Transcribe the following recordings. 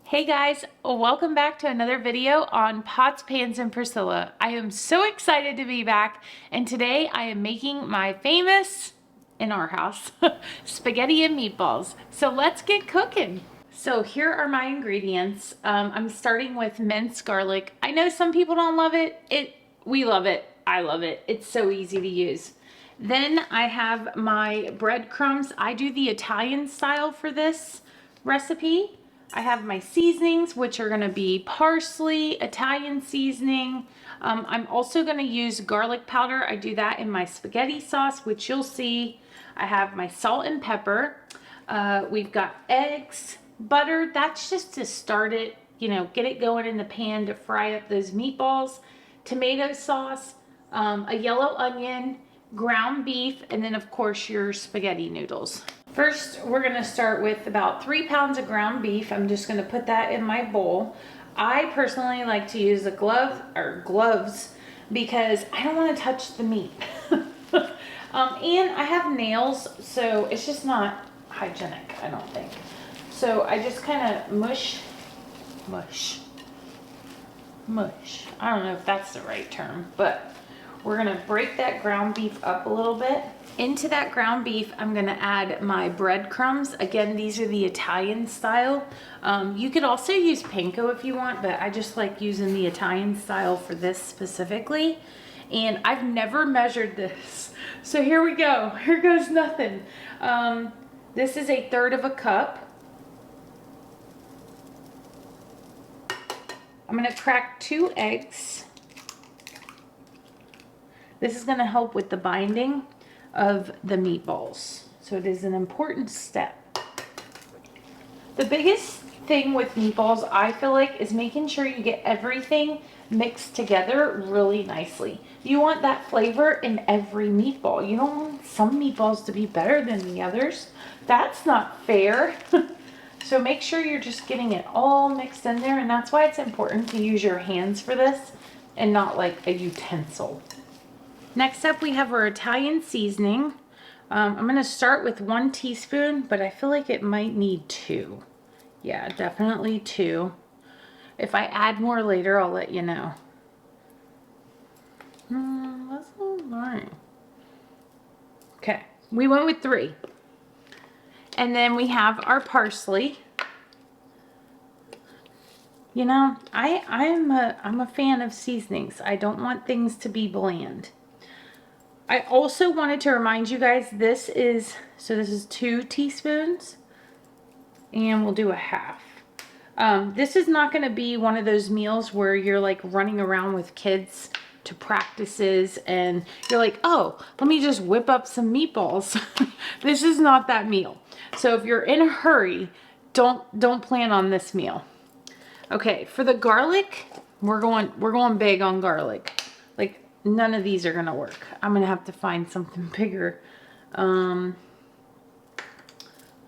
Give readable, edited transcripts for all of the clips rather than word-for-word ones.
Hey guys, welcome back to another video on Pots, Pans, and Priscilla. I am so excited to be back, and today I am making my famous, in our house, spaghetti and meatballs. So let's get cooking. So here are my ingredients. I'm starting with minced garlic. I know some people don't love it. We love it. I love it. It's so easy to use. Then I have my breadcrumbs. I do the Italian style for this recipe. I have my seasonings, which are going to be parsley, Italian seasoning. I'm also going to use garlic powder. I do that in my spaghetti sauce, which you'll see. I have my salt and pepper. We've got eggs, butter. That's just to start it, get it going in the pan to fry up those meatballs. Tomato sauce, a yellow onion, ground beef, and then of course your spaghetti noodles. First, we're gonna start with about 3 pounds of ground beef. I'm just gonna put that in my bowl. I personally like to use a gloves because I don't wanna touch the meat. And I have nails, so it's just not hygienic, I don't think. So I just kind of mush. I don't know if that's the right term, but we're gonna break that ground beef up a little bit. Into that ground beef, I'm gonna add my breadcrumbs. Again, these are the Italian style. You could also use panko if you want, but I just like using the Italian style for this specifically. And I've never measured this. So here we go, here goes nothing. This is 1/3 cup. I'm gonna crack 2 eggs. This is gonna help with the binding of the meatballs. So it is an important step. The biggest thing with meatballs, I feel like, is making sure you get everything mixed together really nicely. You want that flavor in every meatball. You don't want some meatballs to be better than the others. That's not fair. So make sure you're just getting it all mixed in there, and that's why it's important to use your hands for this and not like a utensil. Next up, we have our Italian seasoning. I'm gonna start with 1 teaspoon, but I feel like it might need 2. Yeah, definitely 2. If I add more later, I'll let you know. That's all right. Okay, we went with 3. And then we have our parsley. You know, I'm a fan of seasonings. I don't want things to be bland. I also wanted to remind you guys, this is 2 teaspoons, and we'll do a half. This is not going to be one of those meals where you're like running around with kids to practices and you're like, oh, let me just whip up some meatballs. This is not that meal. So if you're in a hurry, don't plan on this meal. Okay, for the garlic, we're going big on garlic. Like, none of these are gonna work. I'm gonna have to find something bigger. Hold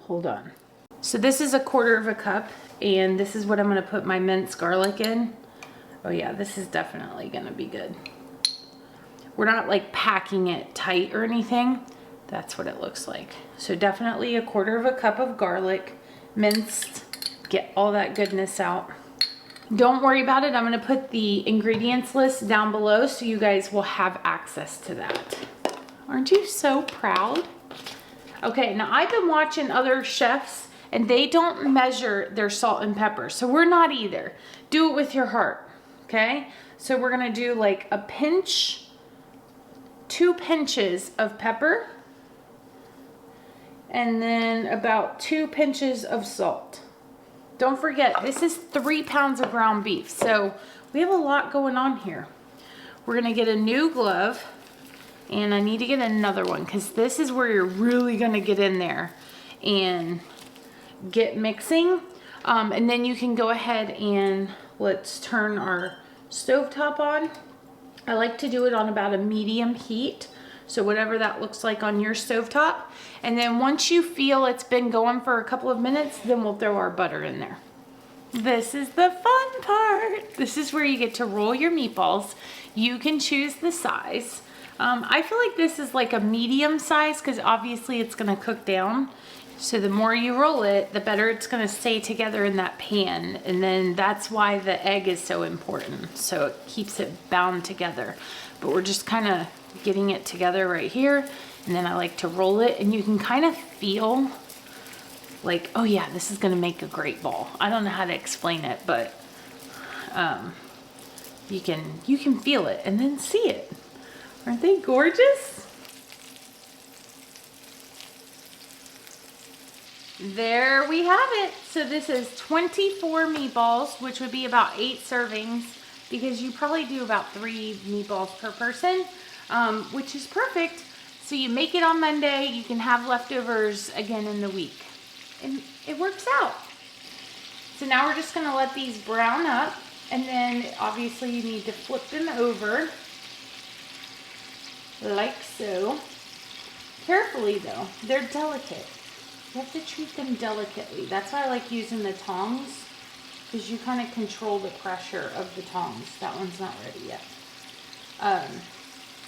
on. So this is 1/4 cup, and this is what I'm gonna put my minced garlic in. Oh yeah, this is definitely gonna be good. We're not like packing it tight or anything. That's what it looks like. So definitely 1/4 cup of garlic, minced. Get all that goodness out. Don't worry about it. I'm going to put the ingredients list down below so you guys will have access to that. Aren't you so proud? Okay, now I've been watching other chefs and they don't measure their salt and pepper. So we're not either. Do it with your heart, okay? So we're going to do like a pinch, 2 pinches of pepper, and then about 2 pinches of salt. Don't forget, this is 3 pounds of ground beef, so we have a lot going on here. We're gonna get a new glove, and I need to get another one because this is where you're really gonna get in there and get mixing. And then you can go ahead and let's turn our stovetop on. I like to do it on about a medium heat. So whatever that looks like on your stovetop. And then once you feel it's been going for a couple of minutes, then we'll throw our butter in there. This is the fun part. This is where you get to roll your meatballs. You can choose the size. I feel like this is like a medium size because obviously it's gonna cook down. So the more you roll it, the better it's gonna stay together in that pan. And then that's why the egg is so important. So it keeps it bound together. But we're just kind of getting it together right here. And then I like to roll it, and you can kind of feel like, oh yeah, this is gonna make a great ball. I don't know how to explain it, but you can feel it and then see it. Aren't they gorgeous? There we have it. So this is 24 meatballs, which would be about 8 servings, because you probably do about 3 meatballs per person, which is perfect. So you make it on Monday, you can have leftovers again in the week. And it works out. So now we're just gonna let these brown up, and then obviously you need to flip them over, like so. Carefully though, they're delicate. You have to treat them delicately. That's why I like using the tongs, because you kind of control the pressure of the tongs. That one's not ready yet.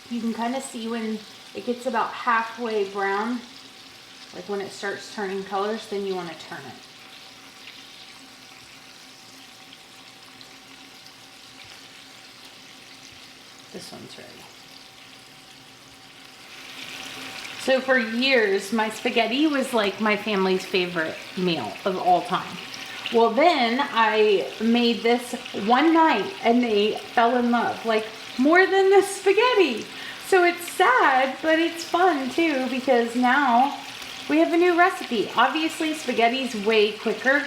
You can kind of see when it gets about halfway brown, like when it starts turning colors, then you want to turn it. This one's ready. So for years, my spaghetti was like my family's favorite meal of all time. Well, then I made this one night and they fell in love, like more than the spaghetti. So it's sad, but it's fun too, because now we have a new recipe. Obviously, spaghetti's way quicker.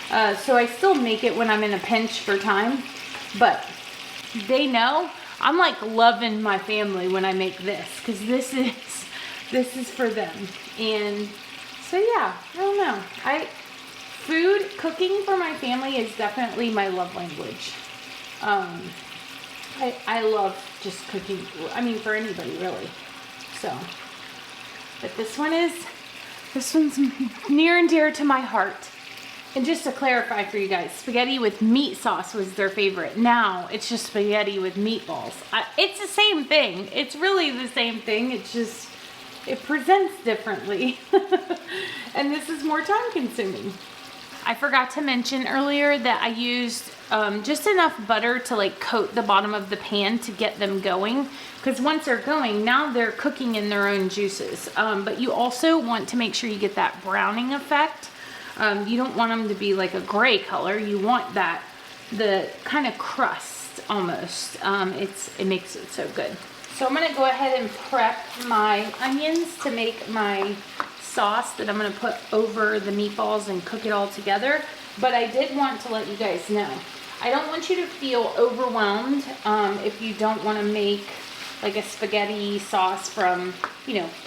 So I still make it when I'm in a pinch for time, but they know I'm like loving my family when I make this, because this is for them. And so yeah, I don't know. Cooking for my family is definitely my love language. I love just cooking, I mean, for anybody really. So, but this one's near and dear to my heart. And just to clarify for you guys, spaghetti with meat sauce was their favorite. Now it's just spaghetti with meatballs. It's the same thing. It's really the same thing. It's just, it presents differently. And this is more time consuming. I forgot to mention earlier that I used just enough butter to like coat the bottom of the pan to get them going. Because once they're going, now they're cooking in their own juices. But you also want to make sure you get that browning effect. You don't want them to be like a gray color. You want the kind of crust almost. It makes it so good. So I'm gonna go ahead and prep my onions to make my sauce that I'm gonna put over the meatballs and cook it all together. But I did want to let you guys know, I don't want you to feel overwhelmed if you don't wanna make like a spaghetti sauce from,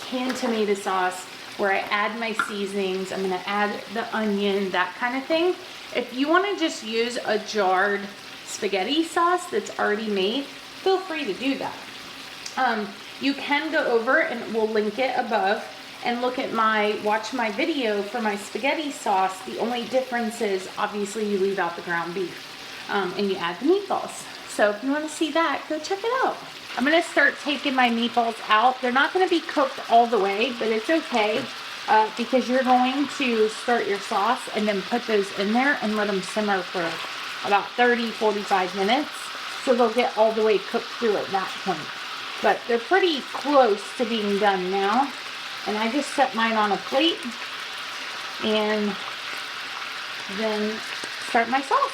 canned tomato sauce, where I add my seasonings. I'm gonna add the onion, that kind of thing. If you wanna just use a jarred spaghetti sauce that's already made, feel free to do that. You can go over, and we'll link it above, and watch my video for my spaghetti sauce. The only difference is obviously you leave out the ground beef, and you add the meatballs. So if you wanna see that, go check it out. I'm gonna start taking my meatballs out. They're not gonna be cooked all the way, but it's okay, because you're going to start your sauce and then put those in there and let them simmer for about 30-45 minutes. So they'll get all the way cooked through at that point. But they're pretty close to being done now. And I just set mine on a plate and then start my sauce.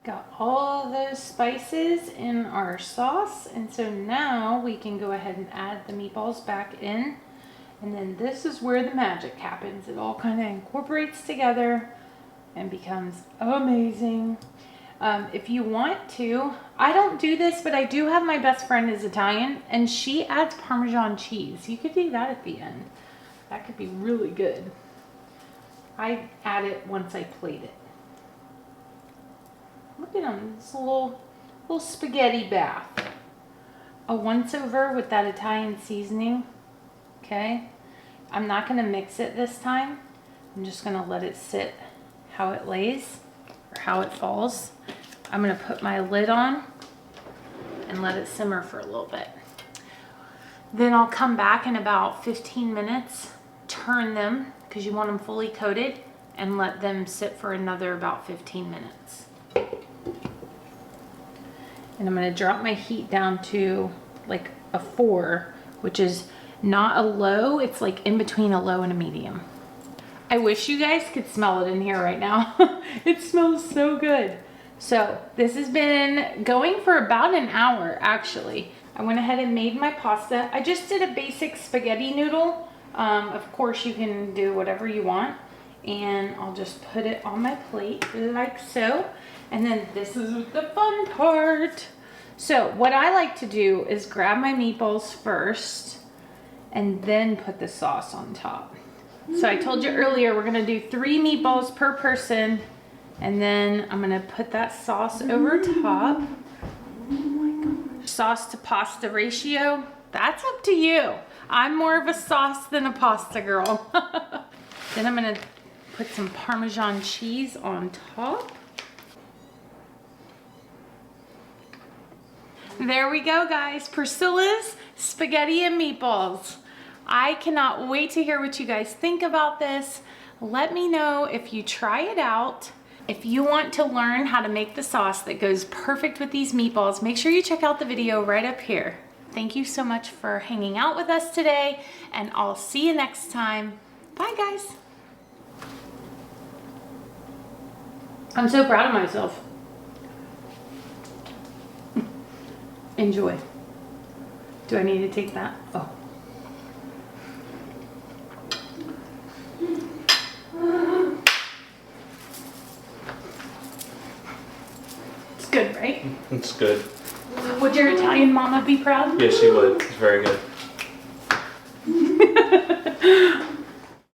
Got all those spices in our sauce, and so now we can go ahead and add the meatballs back in, and then this is where the magic happens. It all kind of incorporates together and becomes amazing. If you want to, I don't do this, but I do have my best friend is Italian, and she adds Parmesan cheese. You could do that at the end. That could be really good. I add it once I plate it. Look at them, it's a little spaghetti bath. A once over with that Italian seasoning. Okay, I'm not gonna mix it this time. I'm just gonna let it sit how it lays or how it falls. I'm gonna put my lid on and let it simmer for a little bit. Then I'll come back in about 15 minutes, turn them because you want them fully coated, and let them sit for another about 15 minutes. And I'm gonna drop my heat down to like a 4, which is not a low, it's like in between a low and a medium. I wish you guys could smell it in here right now. It smells so good. So this has been going for about an hour actually. I went ahead and made my pasta. I just did a basic spaghetti noodle. Of course you can do whatever you want. And I'll just put it on my plate like so. And then this is the fun part. So what I like to do is grab my meatballs first and then put the sauce on top. So I told you earlier, we're gonna do 3 meatballs per person, and then I'm gonna put that sauce over top. Oh my gosh. Sauce to pasta ratio, that's up to you. I'm more of a sauce than a pasta girl. Then I'm gonna put some Parmesan cheese on top. There we go, guys. Priscilla's spaghetti and meatballs. I cannot wait to hear what you guys think about this. Let me know if you try it out. If you want to learn how to make the sauce that goes perfect with these meatballs, make sure you check out the video right up here. Thank you so much for hanging out with us today, and I'll see you next time. Bye, guys. I'm so proud of myself. Enjoy. Do I need to take that? Oh. It's good, right? It's good. Would your Italian mama be proud? Yes, she would. It's very good.